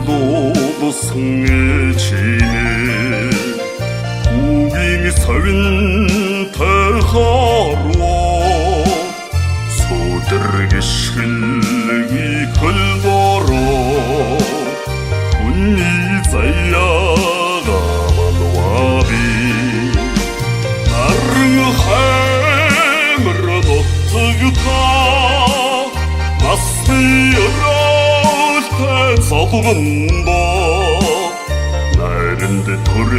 모두 성해지네 국인이 서윈 대하로 소들에게 실력이 걸보러 군이 자야가 만와비 나를 해물어 놓다구다 마스여라 서두근도 나른데 돌에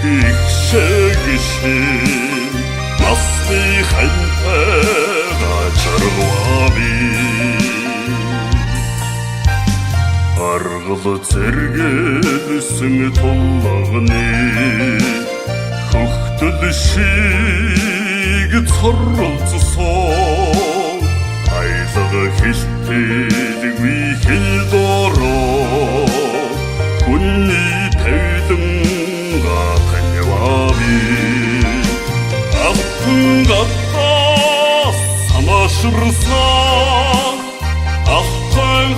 익색이신 마스이 한패가 저러와비 аргылы зергедісің толлағыне Хөқтілі шегі царрылцы сол Айлығы хелтелік вихелдоро Күнні тәудің ғатаневаби Ақтың ғатта самашырса Ақтың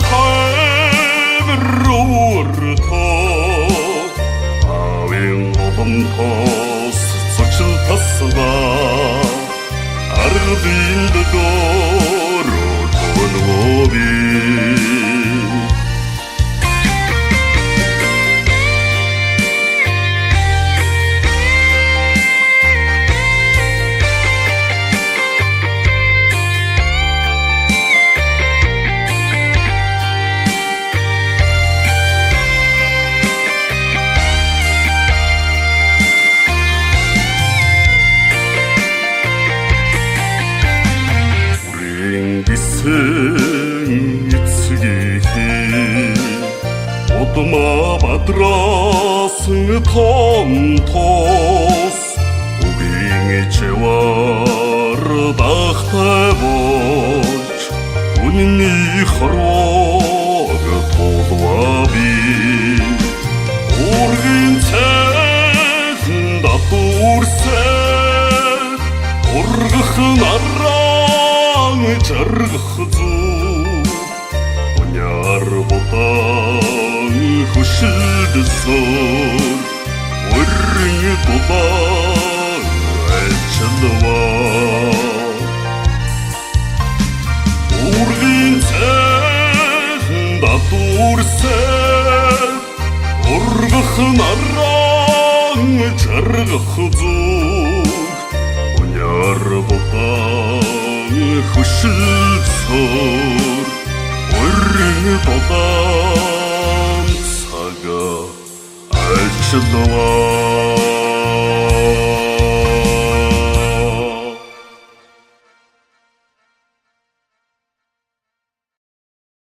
Сочылтасыға арғдинді дору тонуоби 생이츠기히 오도마 바드라승 톰토스 우빙이 제와르 дахтебоч 운니 хорог толуаби ургин цезн датурсе ургхын жаргахзу уняр ботан хушилдсор урни тутан ачдва ургин цэн датурсе ургахын аран жаргахзу уняр ботан хүшилсор өрн бодан цагаа альчлаа